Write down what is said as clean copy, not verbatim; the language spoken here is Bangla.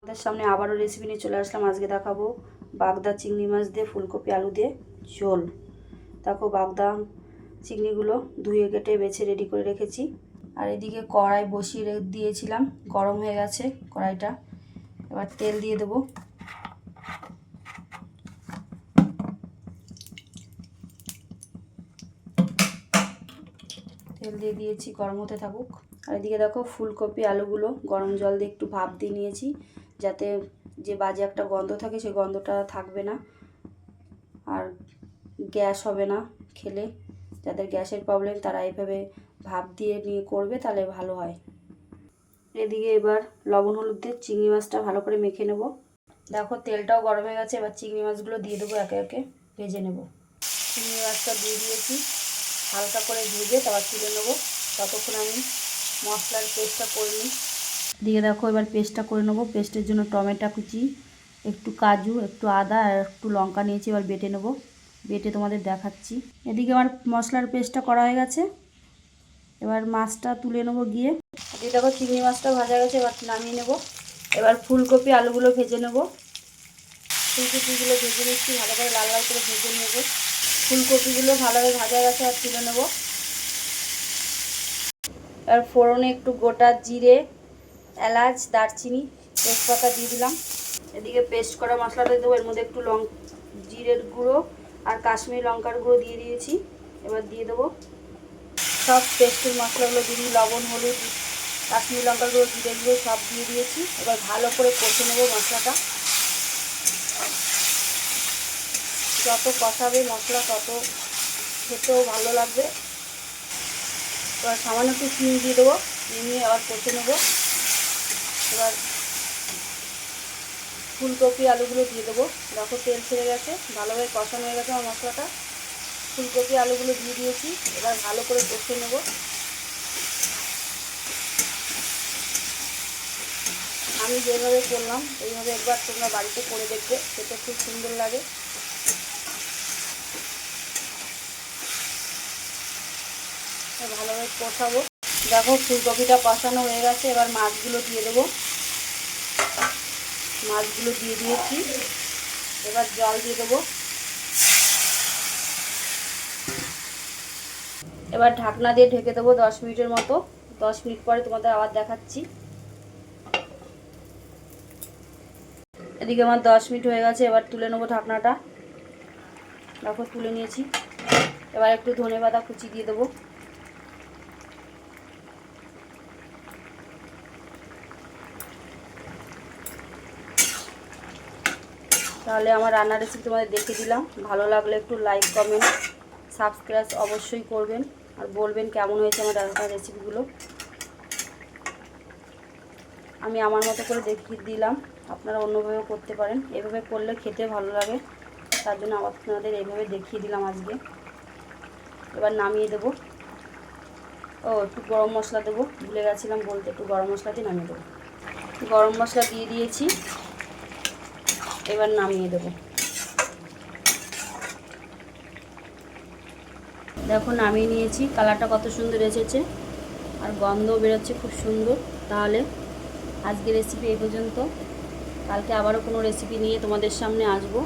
আমাদের সামনে আবারও রেসিপি নিয়ে চলে আসলাম। আজকে দেখাবো বাগদা চিংড়ি মাছ দিয়ে ফুলকপি আলু দিয়ে ঝোল। দেখো বাগদা চিংড়িগুলো ধুয়ে কেটে বেছে রেডি করে রেখেছি। আর এদিকে কড়াই বসিয়ে দিয়েছিলাম, গরম হয়ে গেছে কড়াইটা। এবার তেল দিয়ে দেবো। তেল দিয়ে দিয়েছি, গরম হতে থাকুক। আর এদিকে দেখো ফুলকপি আলুগুলো গরম জল দিয়ে একটু ভাপ দিয়ে নিয়েছি, যাতে যে বাজে একটা গন্ধ থাকে সেই গন্ধটা থাকবে না, আর গ্যাস হবে না খেলে। যাদের গ্যাসের প্রবলেম তারা এইভাবে ভাপ দিয়ে নিয়ে করবে, তাহলে ভালো হয়। এদিকে এবার লবণ হলুদ দিয়ে চিংড়ি মাছটা ভালো করে মেখে নেব। দেখো তেলটাও গরম হয়ে গেছে, এবার চিংড়ি মাছগুলো দিয়ে দেবো, একে একে ভেজে নেব। চিংড়ি মাছটা দিয়ে দিয়েছি, হালকা করে ভেজে তারপর তুলে নেবো। ততক্ষণ আমি মশলার পেস্টটা করে নিই। দিয়ে দেখো এবার পেস্টটা করে নেবো। পেস্টের জন্য টমেটো কুচি, একটু কাজু, একটু আদা আর একটু লঙ্কা নিয়েছি। এবার বেটে নেবো, বেটে তোমাদের দেখাচ্ছি। এদিকে আমার মশলার পেস্টটা করা হয়ে গেছে। এবার মাছটা তুলে নেবো গিয়ে। এদিকে দেখো চিংড়ি মাছটা ভাজা গেছে, এবার নামিয়ে নেব। এবার ফুলকপি আলুগুলো ভেজে নেব। ফুলকপিগুলো ভেজে নিচ্ছি, ভালো করে লাল লাল করে ভেজে নেব। ফুলকপিগুলো ভালোভাবে ভাজা গেছে, আর তুলে নেব। আর ফোড়নে একটু গোটা জিরে, এলাচ, দারচিনি, তেজপাতা দিয়ে দিলাম। এদিকে পেস্ট করা মশলাটা দেবো। এর মধ্যে একটু জিরের গুঁড়ো আর কাশ্মীরি লঙ্কার গুঁড়ো দিয়ে দিয়েছি। এবার দিয়ে দেবো সব পেস্টের মশলাগুলো দিয়ে দিই। লবণ, হলুদ, কাশ্মীরি লঙ্কার গুঁড়ো, জিরের গুঁড়ো সব দিয়ে দিয়েছি। এবার ভালো করে কষে নেবো মশলাটা। যত কষাবে মশলা তত খেতেও ভালো লাগবে। এবার সামান্য একটু চিনি দিয়ে দেবো, নিয়ে আবার কষে নেবো। এবার ফুলকপি আলুগুলো দিয়ে দেবো। দেখো তেল ছেড়ে গেছে, ভালোভাবে কষানো হয়ে গেছে আমার মশলাটা। ফুলকপি আলুগুলো দিয়ে দিয়েছি, এবার ভালো করে কষে নেব। আমি যেভাবে করলাম এইভাবে একবার তোমরা বাড়িতে করে দেখবে, সেটা খুব সুন্দর লাগে। ভালোভাবে কষাবো। দেখো ফুলকপিটা কষানো হয়ে গেছে, এবার মাছগুলো দিয়ে দেবো। মাছগুলো দিয়ে দিয়েছি, এবার জল দিয়ে দেবো। এবার ঢাকনা দিয়ে ঢেকে দেবো 10 মিনিটের মতো। 10 মিনিট পরে তোমাদের আবার দেখাচ্ছি। এদিকে আমার 10 মিনিট হয়ে গেছে, এবার তুলে নেবো ঢাকনাটা। দেখো তুলে নিয়েছি। এবার একটু ধনেপাতা কুচি দিয়ে দেবো। তাহলে আমার রান্নার রেসিপি তোমাদের দেখিয়ে দিলাম। ভালো লাগলে একটু লাইক, কমেন্ট, সাবস্ক্রাইব অবশ্যই করবেন, আর বলবেন কেমন হয়েছে আমার রান্নার রেসিপিগুলো। আমি আমার মতো করে দেখিয়ে দিলাম, আপনারা অন্যভাবেও করতে পারেন। এভাবে করলে খেতে ভালো লাগে, তার জন্য আপনাদের এইভাবে দেখিয়ে দিলাম আজকে। এবার নামিয়ে দেবো। একটু গরম মশলা দেবো, ভুলে গেছিলাম বলতে। একটু গরম মশলা দিয়ে নামিয়ে দেবো। গরম মশলা দিয়ে দিয়েছি, এবার নামিয়ে দেবো। দেখো নামিয়ে নিয়েছি, কালারটা কত সুন্দর এসেছে, আর গন্ধ বেরোচ্ছে খুব সুন্দর। তাহলে আজকের রেসিপি এই পর্যন্ত। কালকে আবারও কোনো রেসিপি নিয়ে তোমাদের সামনে আসবো।